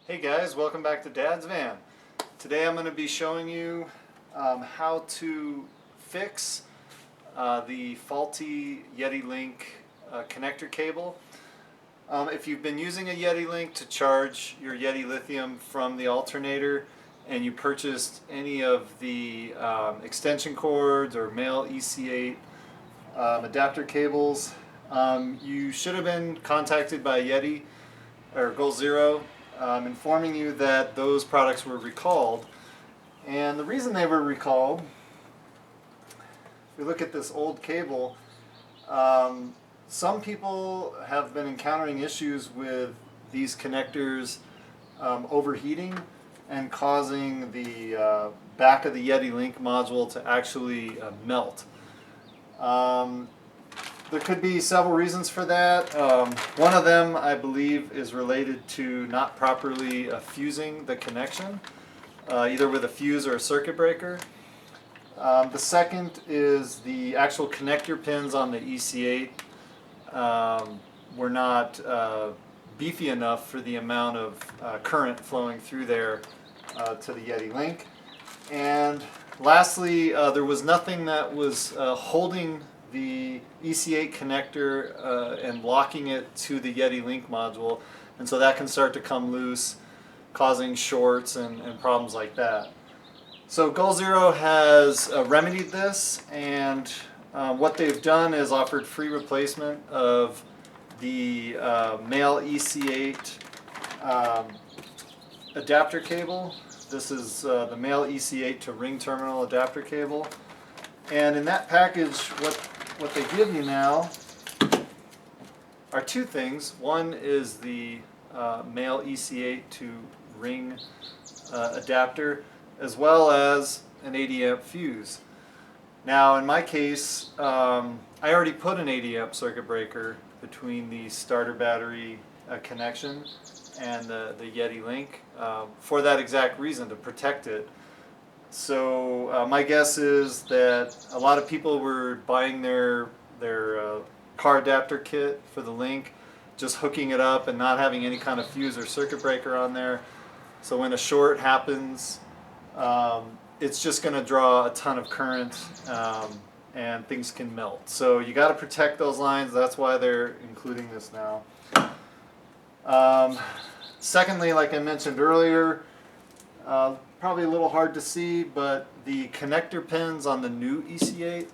Hey guys, welcome back to Dad's Van. Today I'm going to be showing you how to fix the faulty Yeti Link connector cable. If you've been using a Yeti Link to charge your Yeti Lithium from the alternator and you purchased any of the extension cords or male EC8 adapter cables, you should have been contacted by Yeti or Goal Zero informing you that those products were recalled. And the reason they were recalled, if you look at this old cable, some people have been encountering issues with these connectors overheating and causing the back of the Yeti Link module to actually melt. There could be several reasons for that. One of them, I believe, is related to not properly fusing the connection, either with a fuse or a circuit breaker. The second is the actual connector pins on the EC8 were not beefy enough for the amount of current flowing through there to the Yeti Link. And lastly, there was nothing that was holding the EC8 connector and locking it to the Yeti Link module, and so that can start to come loose, causing shorts and problems like that. So Goal Zero has remedied this, and what they've done is offered free replacement of the male EC8 adapter cable. This is the male EC8 to ring terminal adapter cable. And in that package, what they give you now are two things. One is the male EC8 to ring adapter, as well as an 80 amp fuse. Now in my case, I already put an 80 amp circuit breaker between the starter battery connection and the Yeti Link for that exact reason, to protect it. So my guess is that a lot of people were buying their car adapter kit for the Link, just hooking it up and not having any kind of fuse or circuit breaker on there. So when a short happens, it's just going to draw a ton of current and things can melt. So you got to protect those lines. That's why they're including this now. Secondly, like I mentioned earlier, probably a little hard to see, but the connector pins on the new EC8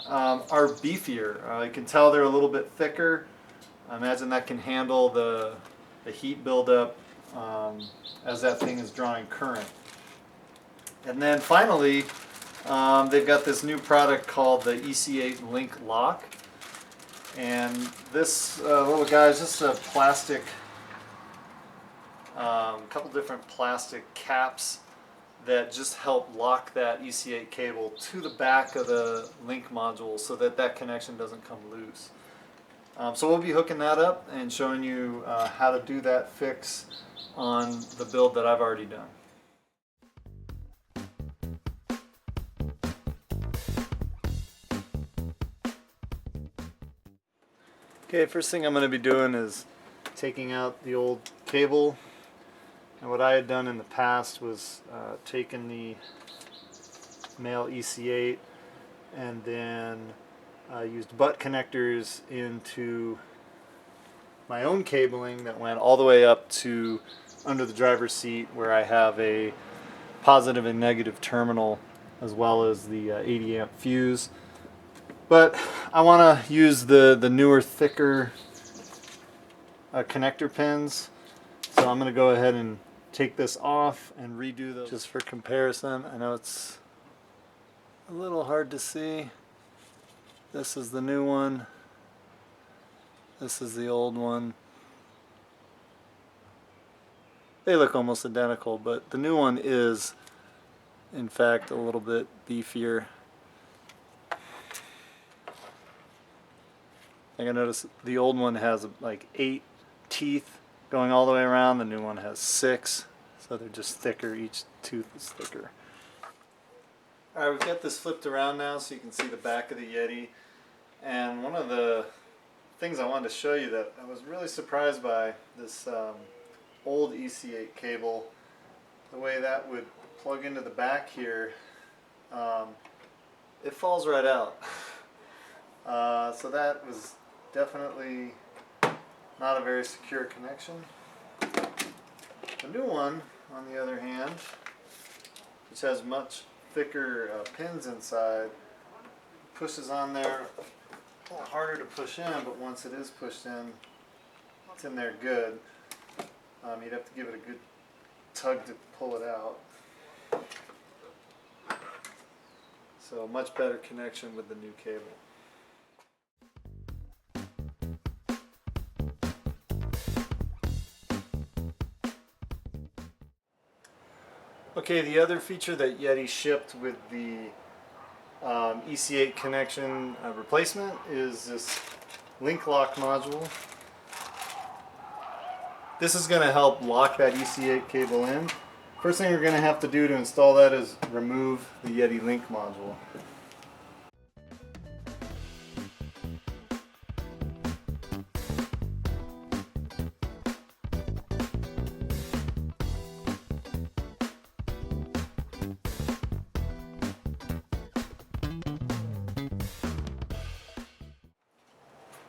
are beefier. You can tell they're a little bit thicker. I imagine that can handle the heat buildup as that thing is drawing current. And then finally, they've got this new product called the EC8 Link Lock. And this little guy is just a plastic, couple different plastic caps that just help lock that EC8 cable to the back of the Link module so that that connection doesn't come loose. So we'll be hooking that up and showing you how to do that fix on the build that I've already done. Okay, first thing I'm going to be doing is taking out the old cable. And what I had done in the past was taken the male EC8 and then used butt connectors into my own cabling that went all the way up to under the driver's seat, where I have a positive and negative terminal as well as the 80 amp fuse. But I want to use the newer, thicker connector pins, so I'm going to go ahead and take this off and redo those just for comparison. I know it's a little hard to see. This is the new one. This is the old one. They look almost identical, but the new one is, in fact, a little bit beefier. I think I noticed the old one has like 8 teeth going all the way around. The new one has 6, so they're just thicker. Each tooth is thicker. Alright, we've got this flipped around now so you can see the back of the Yeti. And one of the things I wanted to show you that I was really surprised by, this old EC8 cable, the way that would plug into the back here, it falls right out. So that was definitely not a very secure connection. The new one, on the other hand, which has much thicker pins inside, pushes on there. A little harder to push in, but once it is pushed in, it's in there good. You'd have to give it a good tug to pull it out. So much better connection with the new cable. Okay, the other feature that Yeti shipped with the EC8 connection replacement is this link lock module. This is going to help lock that EC8 cable in. First thing you're going to have to do to install that is remove the Yeti Link module.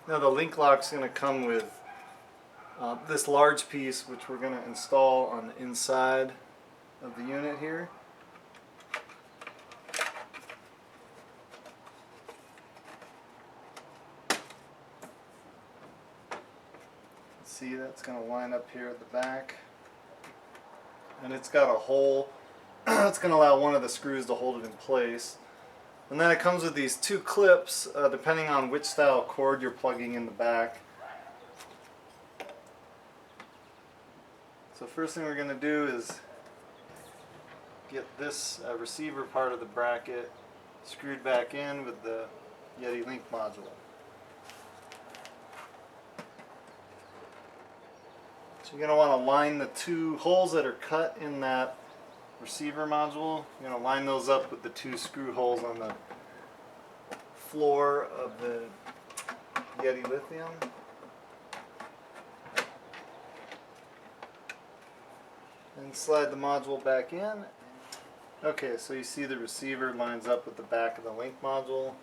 Now the link lock is going to come with this large piece, which we're going to install on the inside of the unit here. See, that's going to line up here at the back, and it's got a hole that's going to allow one of the screws to hold it in place. And then it comes with these two clips, depending on which style cord you're plugging in the back. So first thing we're going to do is get this receiver part of the bracket screwed back in with the Yeti Link module. So you're going to want to line the two holes that are cut in that receiver module. You're going to line those up with the two screw holes on the floor of the Yeti Lithium. And slide the module back in. Okay, so you see the receiver lines up with the back of the link module.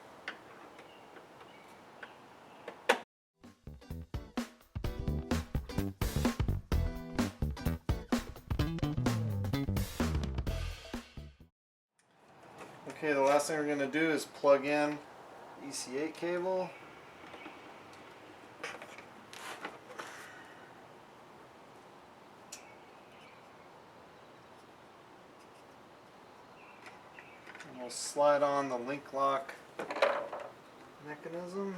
Okay, the last thing we're going to do is plug in the EC8 cable. And we'll slide on the link lock mechanism.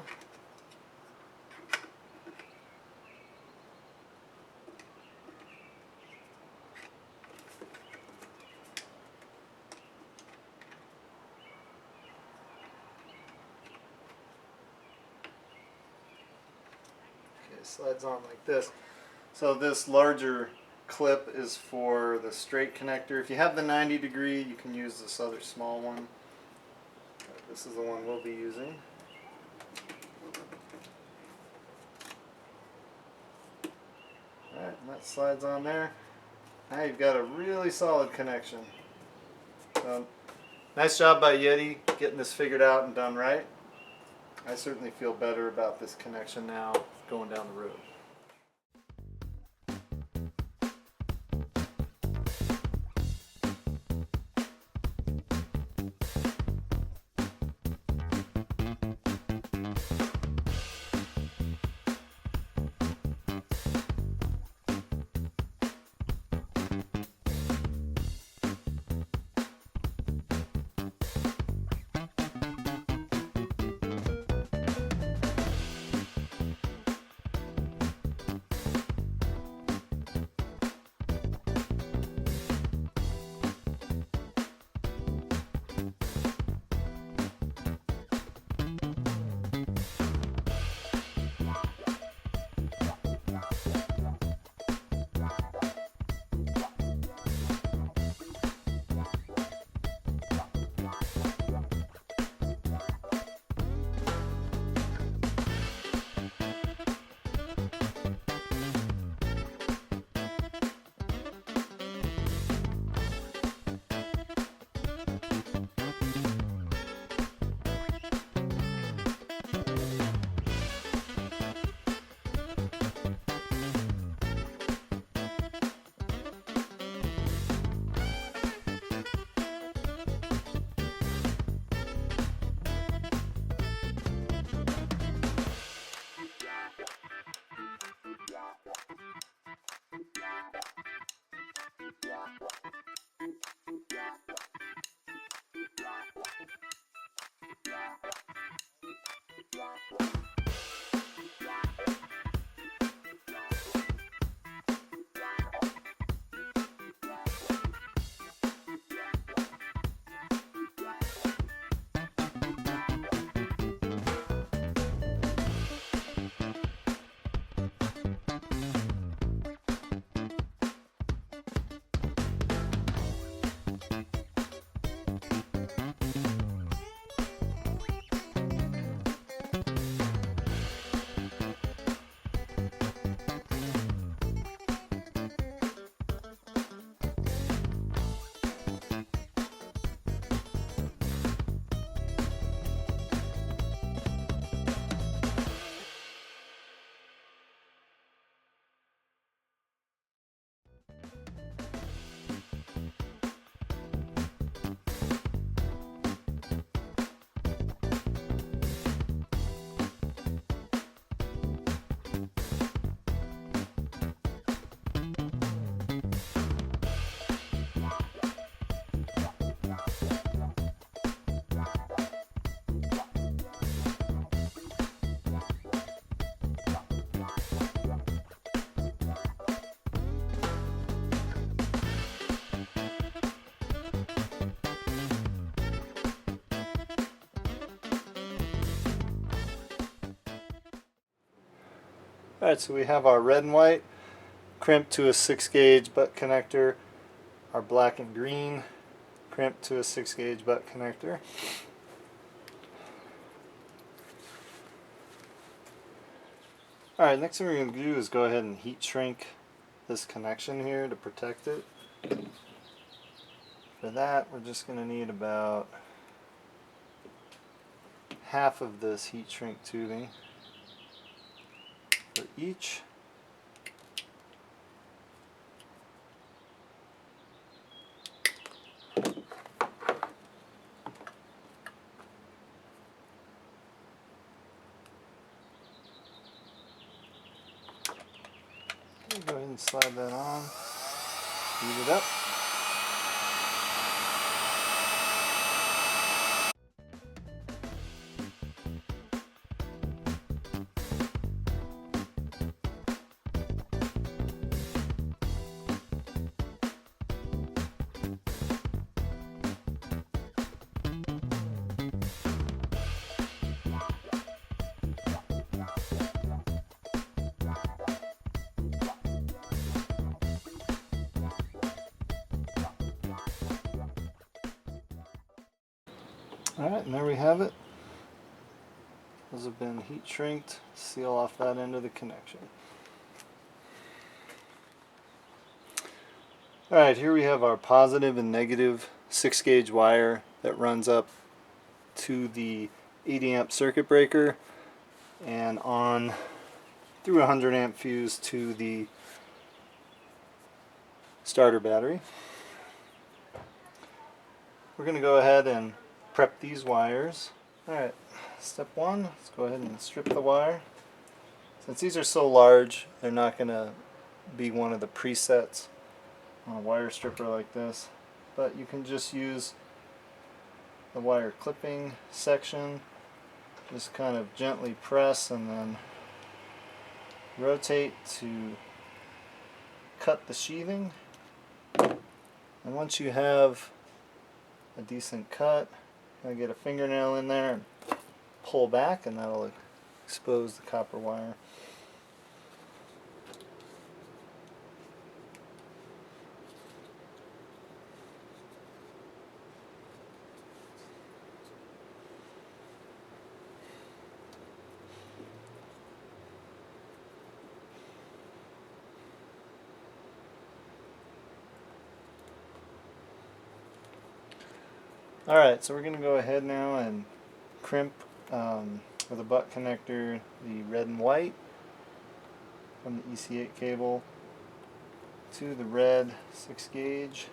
It slides on like this. So this larger clip is for the straight connector. If you have the 90 degree, you can use this other small one. This is the one we'll be using. Alright, and that slides on there. Now you've got a really solid connection. So, nice job by Yeti getting this figured out and done right. I certainly feel better about this connection now going down the road. Alright, so we have our red and white crimped to a 6-gauge butt connector, our black and green crimped to a 6-gauge butt connector. Alright, next thing we're going to do is go ahead and heat shrink this connection here to protect it. For that, we're just going to need about half of this heat shrink tubing for each. Go ahead and slide that on, heat it up. Alright, and there we have it. Those have been heat shrinked. Seal off that end of the connection. Alright, here we have our positive and negative 6-gauge wire that runs up to the 80 amp circuit breaker and on through a 100 amp fuse to the starter battery. We're going to go ahead and prep these wires. Alright, step one, let's go ahead and strip the wire. Since these are so large, they're not going to be one of the presets on a wire stripper like this, but you can just use the wire clipping section. Just kind of gently press and then rotate to cut the sheathing. And once you have a decent cut, I get a fingernail in there and pull back, and that'll expose the copper wire. Alright, so we're going to go ahead now and crimp with a butt connector the red and white from the EC8 cable to the red 6-gauge.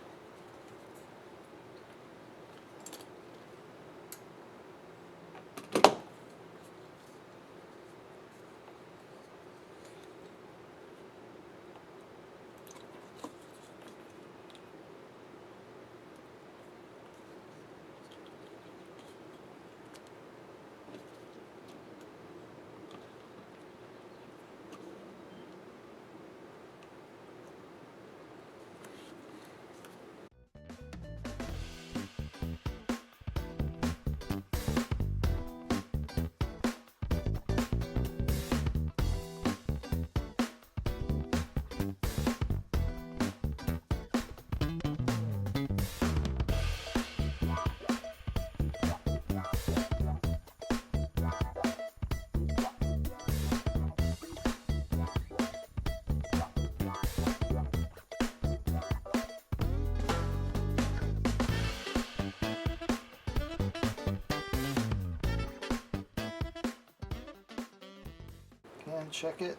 And check it.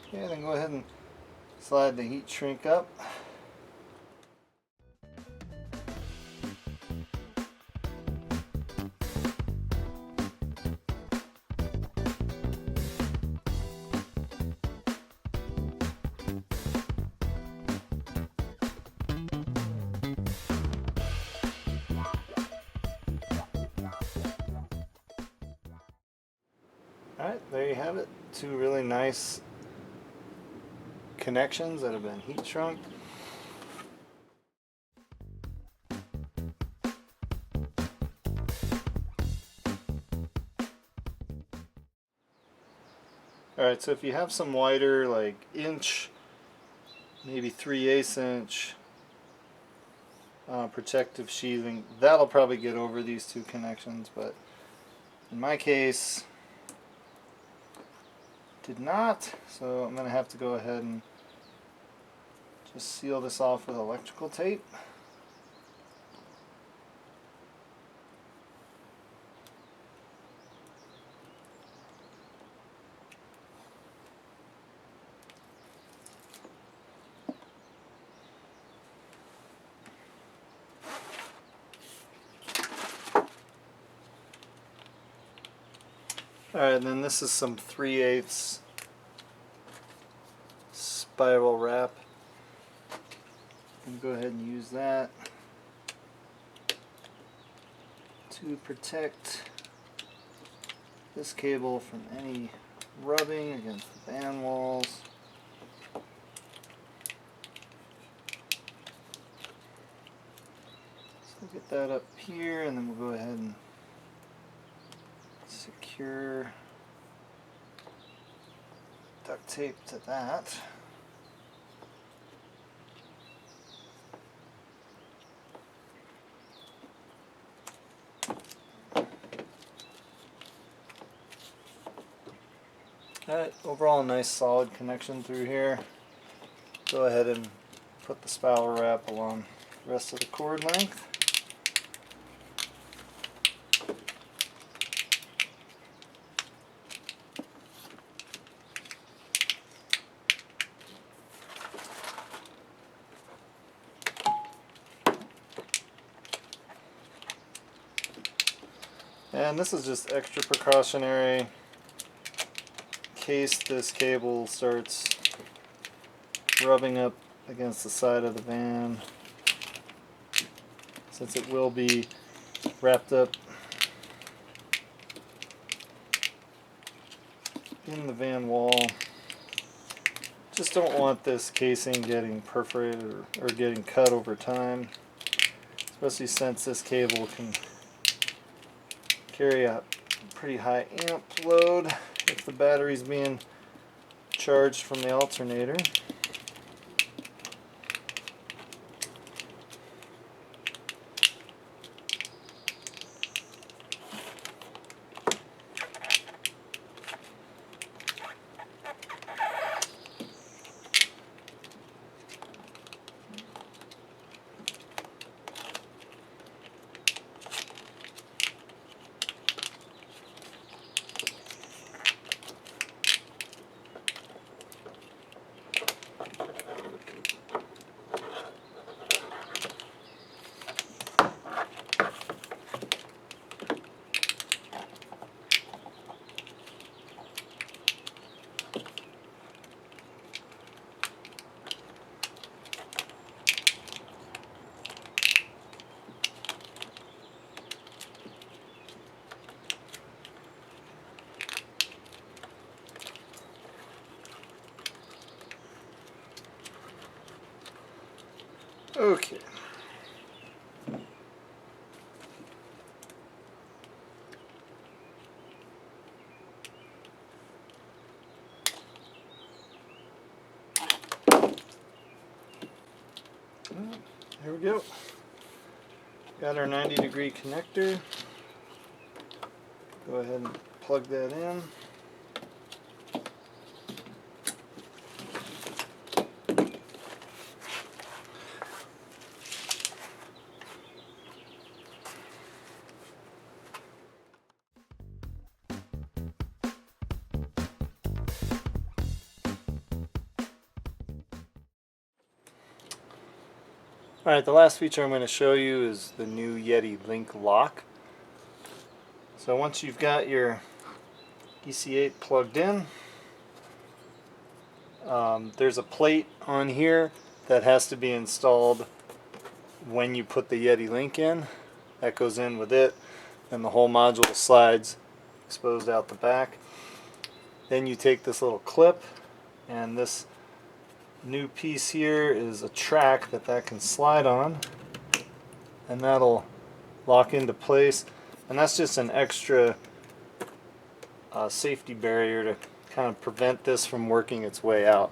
Okay, then go ahead and slide the heat shrink up. Alright, there you have it. Two really nice connections that have been heat shrunk. Alright, so if you have some wider, like inch, maybe 3/8 inch protective sheathing, that'll probably get over these two connections, but in my case did not, so I'm going to have to go ahead and just seal this off with electrical tape. Alright, and then this is some 3/8 spiral wrap. I'm going to go ahead and use that to protect this cable from any rubbing against the van walls. So get that up here, and then we'll go ahead and secure duct tape to that. Alright, overall a nice solid connection through here. Go ahead and put the spiral wrap along the rest of the cord length. And this is just extra precautionary in case this cable starts rubbing up against the side of the van, since it will be wrapped up in the van wall. Just don't want this casing getting perforated or getting cut over time, especially since this cable can carry a pretty high amp load if the battery's being charged from the alternator. Okay. Here we go. Got our 90-degree connector. Go ahead and plug that in. Alright, the last feature I'm going to show you is the new Yeti Link Lock. So once you've got your EC8 plugged in, there's a plate on here that has to be installed when you put the Yeti Link in. That goes in with it, and the whole module slides exposed out the back. Then you take this little clip, and this new piece here is a track that can slide on, and that'll lock into place. And that's just an extra safety barrier to kind of prevent this from working its way out.